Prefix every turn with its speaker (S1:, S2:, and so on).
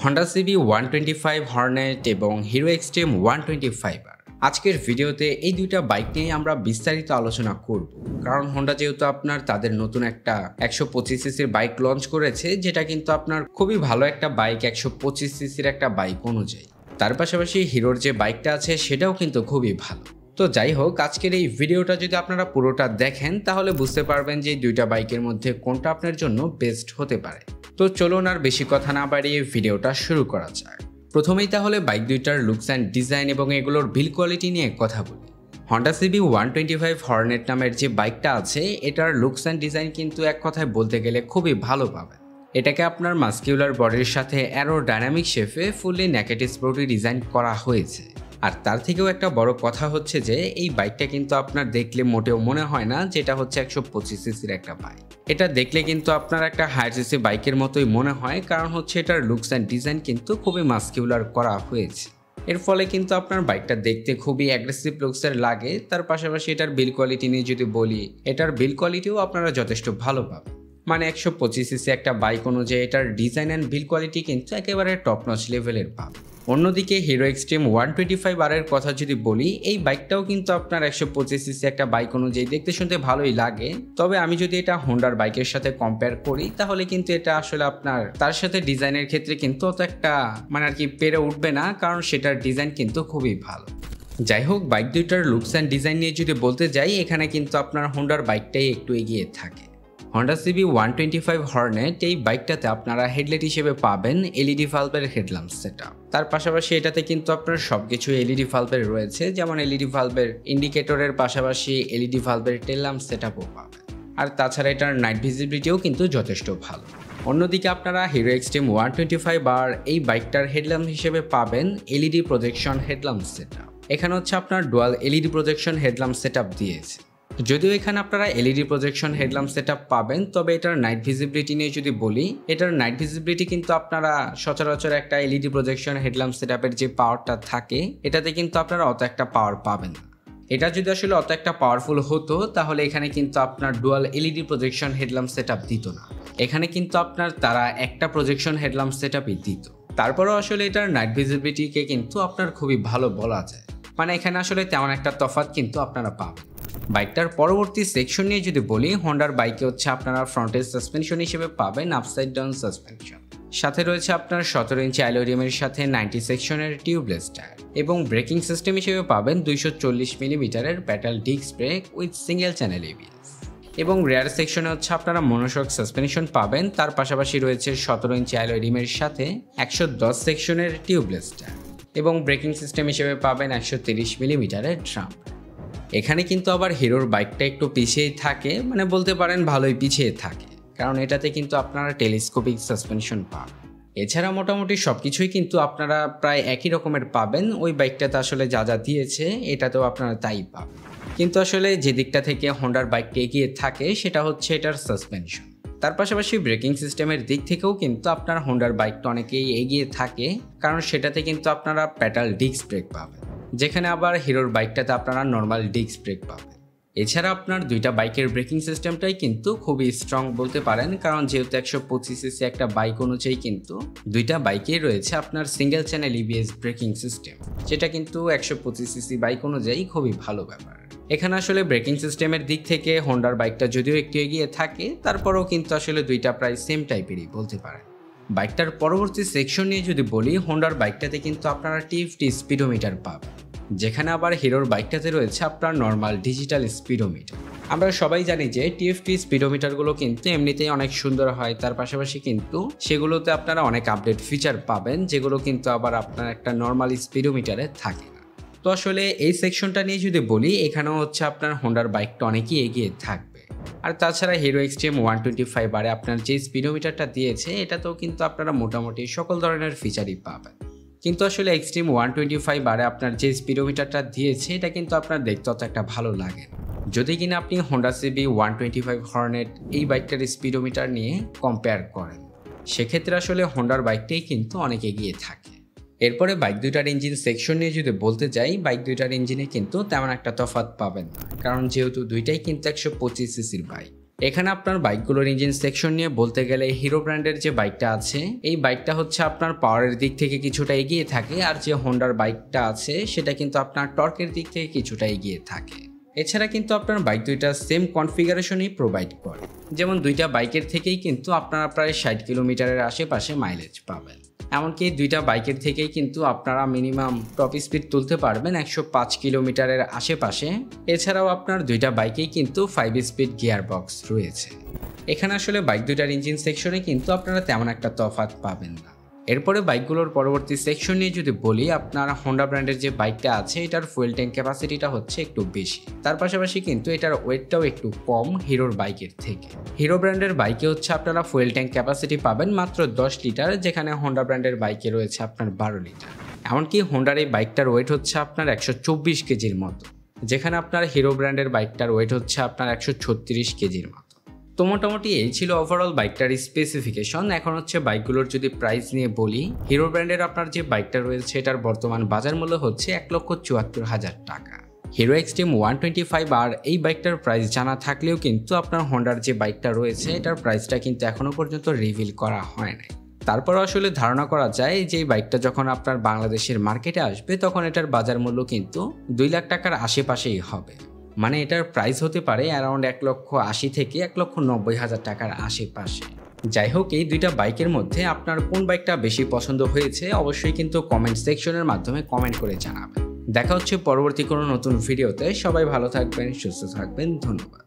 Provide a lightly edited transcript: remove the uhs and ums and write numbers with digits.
S1: Honda CB125 Hornet এবং hero extreme 125R। আজকের ভিডিওতে এই দুইটা বাইক নিয়ে আমরা বিস্তারিত আলোচনা করব, কারণ হোন্ডা যেহেতু তাদের নতুন একটা 125 সিসির বাইক লঞ্চ করেছে, যেটা কিন্তু খুবই ভালো একটা বাইক, 125 সিসির একটা বাইক অনুযায়ী। তার পাশাপাশি হিরোর যে বাইকটা আছে সেটাও কিন্তু খুবই ভালো। তো যাই হোক, আজকের এই ভিডিওটা যদি আপনারা পুরোটা দেখেন তাহলে বুঝতে পারবেন যে এই দুইটা বাইকের মধ্যে কোনটা আপনার জন্য বেস্ট হতে পারে। তো চলুন আর বেশি কথা না বাড়িয়ে ভিডিওটা শুরু করা যাক। প্রথমেই তাহলে বাইক দুইটার লুকস অ্যান্ড ডিজাইন এবং এগুলোর বিল্ড কোয়ালিটি নিয়ে কথা বলি। Honda CB125 হর্নেট নামের যে বাইকটা আছে, এটার লুকস অ্যান্ড ডিজাইন কিন্তু এক কথায় বলতে গেলে খুবই ভালো পাবেন। এটাকে আপনার মাস্কিউলার বডির সাথে অ্যারোডাইনামিক শেপে ফুললি নেকেড স্পোর্টি ডিজাইন করা হয়েছে। আর তার থেকেও একটা বড় কথা হচ্ছে যে এই বাইকটা কিন্তু আপনার দেখলে মোটেও মনে হয় না যেটা হচ্ছে 125 সিসির একটা বাইক। এটা দেখলে কিন্তু আপনার একটা হায়ার সিসি বাইকের মতোই মনে হয়, কারণ হচ্ছে এটার লুকস অ্যান্ড ডিজাইন কিন্তু খুবই মাস্কিউলার করা হয়েছে। এর ফলে কিন্তু আপনার বাইকটা দেখতে খুবই অ্যাগ্রেসিভ লুকসের লাগে। তার পাশাপাশি এটার বিল্ড কোয়ালিটি নিয়ে যদি বলি, এটার বিল্ড কোয়ালিটিও আপনারা যথেষ্ট ভালো পাবেন। মানে 125 সিসি একটা বাইক অনুযায়ী এটার ডিজাইন অ্যান্ড বিল্ড কোয়ালিটি কিন্তু একেবারে টপ নচ লেভেলের পাবে। অন্যদিকে হিরো এক্সট্রিম 125R এর কথা যদি বলি, এই বাইকটাও কিন্তু আপনার 125 সিসি একটা বাইক অনুযায়ী দেখতে শুনতে ভালোই লাগে। তবে আমি যদি এটা হোন্ডার বাইকের সাথে কম্পেয়ার করি তাহলে কিন্তু এটা আসলে আপনার তার সাথে ডিজাইনের ক্ষেত্রে কিন্তু অত একটা পেরে উঠবে না, কারণ সেটার ডিজাইন কিন্তু খুবই ভালো। যাই হোক, বাইক দুইটার লুকস অ্যান্ড ডিজাইন নিয়ে যদি বলতে যাই, এখানে কিন্তু আপনার হোন্ডার বাইকটাই একটু এগিয়ে থাকে। Honda CB125 হর্নেট এই বাইকটাতে আপনারা হেডলাইট হিসেবে পাবেন এলইডি ভালভের হেডল্যাম্প সেটআপ। তার পাশাপাশি এটাতে কিন্তু আপনার সবকিছু এলইডি ভালভের রয়েছে, যেমন এলইডি ভালভের ইন্ডিকেটরের পাশাপাশি এলইডি ভালভের টেল ল্যাম্প সেটআপও পাবেন। আর তাছাড়া এটার নাইট ভিজিবিলিটিও কিন্তু যথেষ্ট ভালো। অন্যদিকে আপনারা হিরো এক্সট্রিম 125R এই বাইকটার হেডল্যাম্প হিসেবে পাবেন এলইডি প্রজেকশন হেডল্যাম্প সেটআপ। এখানে হচ্ছে আপনার dual LED projection headlamp setup দিয়েছে। যদিও এখানে আপনারা এলইডি প্রজেকশন হেডল্যাম্প সেটআপ পাবেন, তবে এটার নাইট ভিজিবিলিটি নিয়ে যদি বলি, এটার নাইট ভিজিবিলিটি কিন্তু আপনারা সচরাচর একটা এলইডি প্রজেকশন হেডল্যাম্প সেটআপের যে পাওয়ারটা থাকে, এটাতে কিন্তু আপনারা অত একটা পাওয়ার পাবেন না। এটা যদি আসলে অত একটা পাওয়ারফুল হতো তাহলে এখানে কিন্তু আপনার dual LED projection headlamp setup দিত না। এখানে কিন্তু তারা একটা প্রজেকশন হেডল্যাম্প সেটআপই দিত। তারপরেও আসলে এটার নাইট ভিজিবিলিটিকে কিন্তু আপনার খুবই ভালো বলা যায়। মানে এখানে আসলে তেমন একটা তফাৎ কিন্তু আপনারা পাবেন। বাইকটার পরবর্তী সেকশন নিয়ে যদি বলি, হোন্ডার বাইকে হচ্ছে আপনারা ফ্রন্টের সাসপেনশন হিসেবে পাবেন আপসাইড ডাউন সাসপেনশন। সাথে রয়েছে আপনার 17 ইঞ্চি অ্যালয় রিমের সাথে 90 সেকশনের টিউবলেস টায়ার এবং ব্রেকিং সিস্টেম হিসেবে পাবেন 240 মিলিমিটারের প্যাডাল disc brake with single channel ABS. এবং রেয়ার সেকশনে হচ্ছে আপনারা মনোশক সাসপেনশন পাবেন। তার পাশাপাশি রয়েছে 17 ইঞ্চি অ্যালয় রিমের সাথে 110 সেকশনের টিউবলেস টায়ার এবং ব্রেকিং সিস্টেম হিসেবে পাবেন 130 মিলিমিটারের ড্রাম। এখানে কিন্তু আবার হিরোর বাইকটা একটু পিছিয়েই থাকে, মানে বলতে পারেন ভালোই পিছিয়ে থাকে, কারণ এটাতে কিন্তু আপনারা টেলিস্কোপিক সাসপেনশন পাবেন। এছাড়া মোটামুটি সবকিছুই কিন্তু আপনারা প্রায় একই রকমের পাবেন। ওই বাইকটাতে আসলে যা যা দিয়েছে এটাতেও আপনারা তাই পাবেন। কিন্তু আসলে যে দিকটা থেকে হোন্ডার বাইকটা এগিয়ে থাকে সেটা হচ্ছে এটার সাসপেনশন। তার পাশাপাশি ব্রেকিং সিস্টেমের দিক থেকেও কিন্তু আপনার হোন্ডার বাইকটা অনেকেই এগিয়ে থাকে, কারণ সেটাতে কিন্তু আপনারা প্যাডাল ডিস্ক ব্রেক পাবেন, যেখানে আবার হিরোর বাইকটাতে আপনারা নর্মাল ডিস্ক ব্রেক পাবেন। এছাড়া আপনার দুইটা বাইকের ব্রেকিং সিস্টেমটাই কিন্তু খুবই স্ট্রং বলতে পারেন, কারণ যেহেতু 125 সিসি একটা বাইক অনুযায়ী কিন্তু দুইটা বাইকেই রয়েছে আপনার single channel EBS braking system, যেটা কিন্তু 125 সিসি বাইক অনুযায়ী খুবই ভালো ব্যাপার। এখানে আসলে ব্রেকিং সিস্টেমের দিক থেকে হোন্ডার বাইকটা যদিও একটু এগিয়ে থাকে, তারপরেও কিন্তু আসলে দুইটা প্রায় সেম টাইপেরই বলতে পারেন। বাইকটার পরবর্তী সেকশন নিয়ে যদি বলি, হোন্ডার বাইকটাতে কিন্তু আপনারা টিএফটি স্পিডোমিটার পাবেন, যেখানে আবার হিরোর বাইকটাতে রয়েছে আপনার নর্মাল ডিজিটাল স্পিডোমিটার। আমরা সবাই জানি যে টিএফটি স্পিডোমিটারগুলো কিন্তু এমনিতেই অনেক সুন্দর হয়। তার পাশাপাশি কিন্তু সেগুলোতে আপনারা অনেক আপডেট ফিচার পাবেন, যেগুলো কিন্তু আবার আপনার একটা নর্মাল স্পিডোমিটারে থাকে না। তো আসলে এই সেকশনটা নিয়ে যদি বলি, এখানেও হচ্ছে আপনার হোন্ডার বাইকটা অনেকই এগিয়ে থাকবে। আর তাছাড়া হিরো এক্সট্রিম 125R আপনার যে স্পিডোমিটারটা দিয়েছে, এটাতেও কিন্তু আপনারা মোটামুটি সকল ধরনের ফিচারই পাবেন। কিন্তু আসলে এক্সট্রিম 125R আপনার যে স্পিডোমিটারটা দিয়েছে, এটা কিন্তু আপনার দেখতে অত একটা ভালো লাগে না, যদি কিনা আপনি Honda CB125 হর্নেট এই বাইকটার স্পিডোমিটার নিয়ে কম্পেয়ার করেন। সেক্ষেত্রে আসলে হোন্ডার বাইকটাই কিন্তু অনেক এগিয়ে থাকে। এরপরে বাইক দুইটার ইঞ্জিন সেকশন নিয়ে যদি বলতে যাই, বাইক দুইটার ইঞ্জিনে কিন্তু তেমন একটা তফাৎ পাবেন না, কারণ যেহেতু দুইটাই কিন্তু 125 সিসির বাইক। এখানে আপনার বাইকগুলোর ইঞ্জিন সেকশন নিয়ে বলতে গেলে হিরো ব্র্যান্ডের যে বাইকটা আছে এই বাইকটা হচ্ছে আপনার পাওয়ারের দিক থেকে কিছুটা এগিয়ে থাকে, আর যে হোন্ডার বাইকটা আছে সেটা কিন্তু আপনার টর্কের দিক থেকে কিছুটা এগিয়ে থাকে। এছাড়া কিন্তু আপনার বাইক দুইটা সেম কনফিগারেশনই প্রোভাইড করে, যেমন দুইটা বাইকের থেকেই কিন্তু আপনারা প্রায় 60 কিলোমিটারের আশেপাশে মাইলেজ পাবেন। এমনকি দুইটা বাইকের থেকেই কিন্তু আপনারা মিনিমাম টপ স্পিড তুলতে পারবেন 105 কিলোমিটারের আশেপাশে। এছাড়াও আপনার দুইটা বাইকেই কিন্তু 5 স্পিড গিয়ার বক্স রয়েছে। এখানে আসলে বাইক দুইটার ইঞ্জিন সেকশনে কিন্তু আপনারা তেমন একটা তফাৎ পাবেন না। এরপরে বাইকগুলোর পরবর্তী সেকশন নিয়ে যদি বলি, আপনার হোন্ডা ব্র্যান্ডের যে বাইকটা আছে এটার ফুয়েল ট্যাঙ্ক ক্যাপাসিটিটা হচ্ছে একটু বেশি, তার পাশাপাশি কিন্তু এটার ওয়েটটাও একটু কম হিরোর বাইকের থেকে। হিরো ব্র্যান্ডের বাইকে হচ্ছে আপনারা ফুয়েল ট্যাঙ্ক ক্যাপাসিটি পাবেন মাত্র 10 লিটার, যেখানে হোন্ডা ব্র্যান্ডের বাইকে রয়েছে আপনার 12 লিটার। এমনকি হোন্ডার এই বাইকটার ওয়েট হচ্ছে আপনার 124 কেজির মতো, যেখানে আপনার হিরো ব্র্যান্ডের বাইকটার ওয়েট হচ্ছে আপনার 136 কেজির মতো। তো মোটামুটি এই ছিল ওভারঅল বাইকটার স্পেসিফিকেশন। এখন হচ্ছে বাইকগুলোর যদি প্রাইস নিয়ে বলি, হিরো ব্র্যান্ডের আপনার যে বাইকটা রয়েছে এটার বর্তমান বাজার মূল্য হচ্ছে 1,74,000 টাকা। হিরো এক্সট্রিম 125 আর এই বাইকটার প্রাইস জানা থাকলেও কিন্তু আপনার হোন্ডার যে বাইকটা রয়েছে এটার প্রাইসটা কিন্তু এখনো পর্যন্ত রিভিল করা হয় নাই। তারপর আসলে ধারণা করা যায় যে এই বাইকটা যখন আপনার বাংলাদেশের মার্কেটে আসবে তখন এটার বাজার মূল্য কিন্তু 2 লাখ টাকার আশেপাশেই হবে। মানে এটার প্রাইস হতে পারে অ্যারাউন্ড 1,80,000 থেকে 1,90,000 টাকার আশেপাশে। যাই হোক, এই দুইটা বাইকের মধ্যে আপনার কোন বাইকটা বেশি পছন্দ হয়েছে অবশ্যই কিন্তু কমেন্ট সেকশনের মাধ্যমে কমেন্ট করে জানাবেন। দেখা হচ্ছে পরবর্তী কোনো নতুন ভিডিওতে। সবাই ভালো থাকবেন, সুস্থ থাকবেন, ধন্যবাদ।